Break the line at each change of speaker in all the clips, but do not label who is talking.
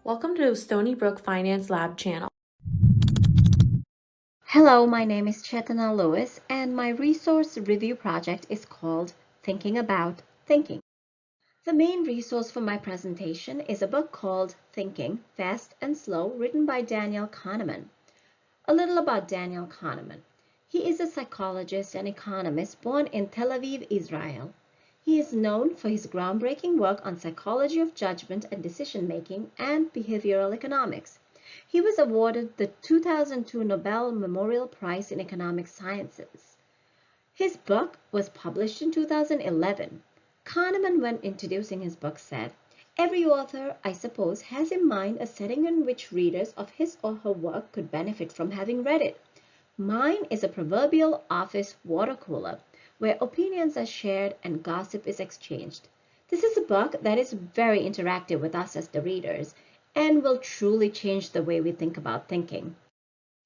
Welcome to Stony Finance Lab channel.
Hello, my name is Chetana and my resource review project is called Thinking About Thinking. The main resource for my presentation is a book called Thinking, Fast and Slow, written by Daniel Kahneman. A little about Daniel Kahneman. He is a psychologist and economist born in Tel Aviv, Israel. He is known for his groundbreaking work on psychology of judgment and decision-making and behavioral economics. He was awarded the 2002 Nobel Memorial Prize in Economic Sciences. His book was published in 2011. Kahneman, when introducing his book, said, "Every author, I suppose, has in mind a setting in which readers of his or her work could benefit from having read it. Mine is a proverbial office water cooler, where opinions are shared and gossip is exchanged. This is a book that is very interactive with us as the readers, and will truly change the way we think about thinking."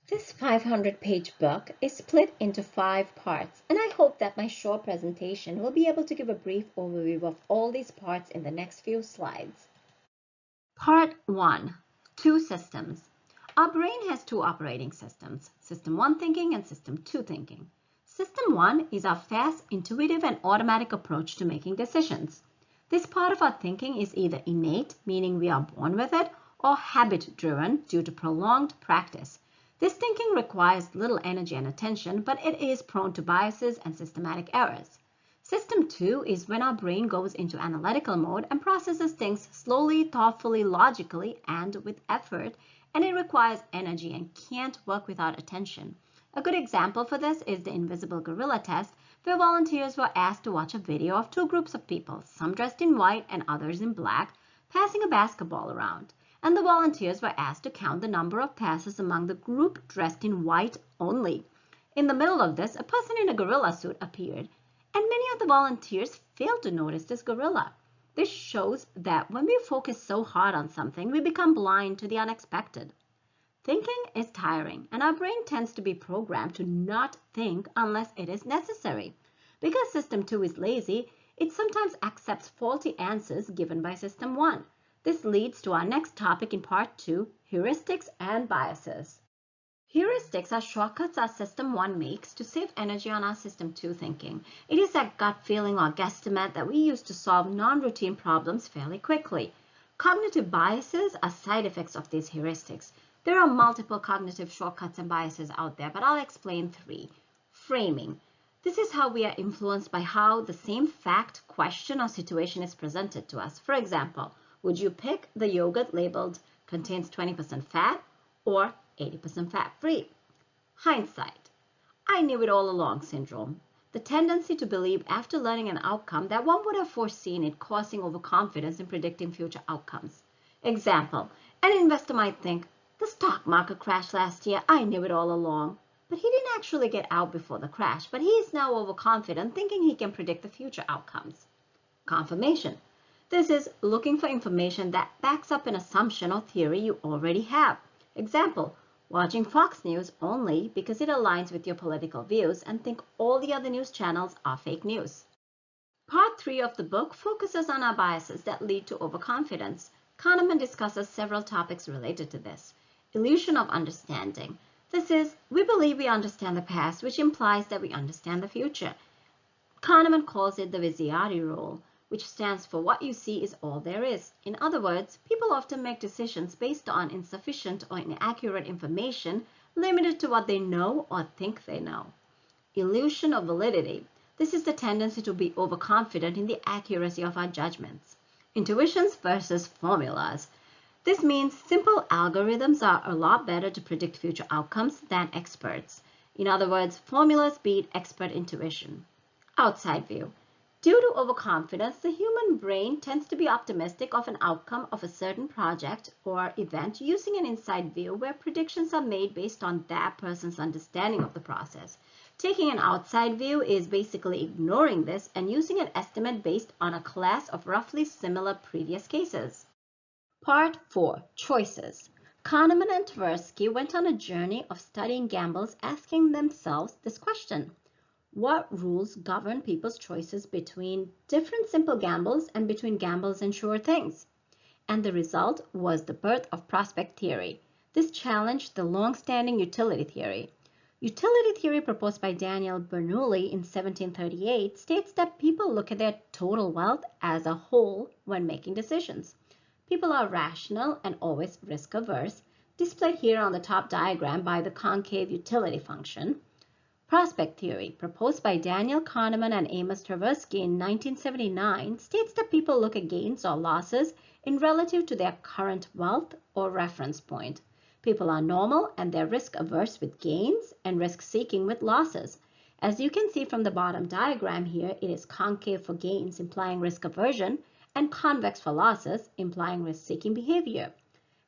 This 500-page book is split into 5 parts, and I hope that my short presentation will be able to give a brief overview of all these parts in the next few slides. Part 1. 2 systems. Our brain has 2 operating systems, System 1 thinking and System 2 thinking. System 1 is our fast, intuitive, and automatic approach to making decisions. This part of our thinking is either innate, meaning we are born with it, or habit-driven due to prolonged practice. This thinking requires little energy and attention, but it is prone to biases and systematic errors. System 2 is when our brain goes into analytical mode and processes things slowly, thoughtfully, logically, and with effort, and it requires energy and can't work without attention. A good example for this is the invisible gorilla test, where volunteers were asked to watch a video of 2 groups of people, some dressed in white and others in black, passing a basketball around. And the volunteers were asked to count the number of passes among the group dressed in white only. In the middle of this, a person in a gorilla suit appeared, and many of the volunteers failed to notice this gorilla. This shows that when we focus so hard on something, we become blind to the unexpected. Thinking is tiring, and our brain tends to be programmed to not think unless it is necessary. Because System 2 is lazy, it sometimes accepts faulty answers given by System 1. This leads to our next topic in Part 2, Heuristics and Biases. Heuristics are shortcuts our System 1 makes to save energy on our System 2 thinking. It is that gut feeling or guesstimate that we use to solve non-routine problems fairly quickly. Cognitive biases are side effects of these heuristics. There are multiple cognitive shortcuts and biases out there, but I'll explain 3. Framing. This is how we are influenced by how the same fact, question, or situation is presented to us. For example, would you pick the yogurt labeled contains 20% fat or 80% fat-free? Hindsight. I knew it all along syndrome. The tendency to believe after learning an outcome that one would have foreseen it, causing overconfidence in predicting future outcomes. Example, an investor might think, the stock market crashed last year, I knew it all along. But he didn't actually get out before the crash, but he is now overconfident, thinking he can predict the future outcomes. Confirmation. This is looking for information that backs up an assumption or theory you already have. Example, watching Fox News only because it aligns with your political views and think all the other news channels are fake news. Part 3 of the book focuses on our biases that lead to overconfidence. Kahneman discusses several topics related to this. Illusion of understanding. This is, we believe we understand the past, which implies that we understand the future. Kahneman calls it the Viziati rule, which stands for what you see is all there is. In other words, people often make decisions based on insufficient or inaccurate information, limited to what they know or think they know. Illusion of validity. This is the tendency to be overconfident in the accuracy of our judgments. Intuitions versus formulas. This means simple algorithms are a lot better to predict future outcomes than experts. In other words, formulas beat expert intuition. Outside view. Due to overconfidence, the human brain tends to be optimistic of an outcome of a certain project or event using an inside view where predictions are made based on that person's understanding of the process. Taking an outside view is basically ignoring this and using an estimate based on a class of roughly similar previous cases. Part 4. Choices. Kahneman and Tversky went on a journey of studying gambles, asking themselves this question. What rules govern people's choices between different simple gambles and between gambles and sure things? and the result was the birth of prospect theory. This challenged the long-standing utility theory. Utility theory, proposed by Daniel Bernoulli in 1738, states that people look at their total wealth as a whole when making decisions. People are rational and always risk-averse, displayed here on the top diagram by the concave utility function. Prospect theory, proposed by Daniel Kahneman and Amos Tversky in 1979, states that people look at gains or losses in relative to their current wealth or reference point. People are normal and they're risk-averse with gains and risk-seeking with losses. As you can see from the bottom diagram here, it is concave for gains, implying risk aversion, and convex for losses, implying risk-seeking behavior.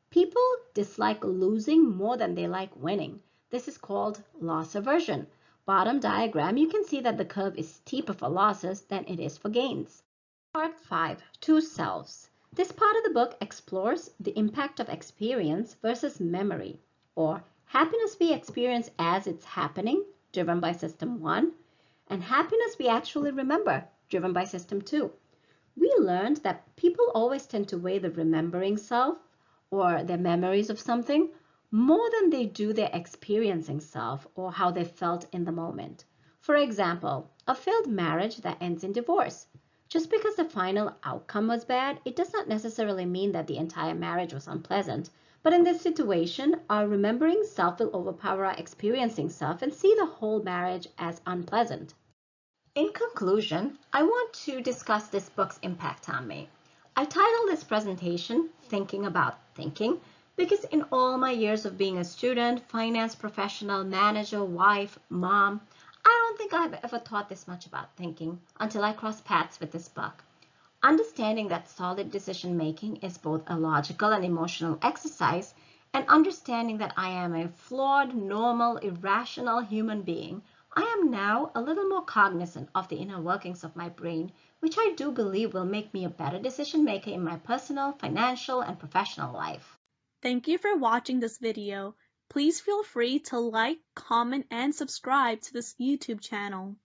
People dislike losing more than they like winning. This is called loss aversion. Bottom diagram, you can see that the curve is steeper for losses than it is for gains. Part 5. Two Selves. This part of the book explores the impact of experience versus memory, or happiness we experience as it's happening, driven by System 1, and happiness we actually remember, driven by System 2. We learned that people always tend to weigh the remembering self, or their memories of something, more than they do their experiencing self or how they felt in the moment. For example, a failed marriage that ends in divorce. Just because the final outcome was bad, it does not necessarily mean that the entire marriage was unpleasant. But in this situation, our remembering self will overpower our experiencing self and see the whole marriage as unpleasant. In conclusion, I want to discuss this book's impact on me. I titled this presentation, Thinking About Thinking, because in all my years of being a student, finance professional, manager, wife, mom, I don't think I've ever thought this much about thinking until I crossed paths with this book. Understanding that solid decision making is both a logical and emotional exercise, and understanding that I am a flawed, normal, irrational human being, I am now a little more cognizant of the inner workings of my brain, which I do believe will make me a better decision maker in my personal, financial, and professional life.
Thank you for watching this video. Please feel free to like, comment, and subscribe to this YouTube channel.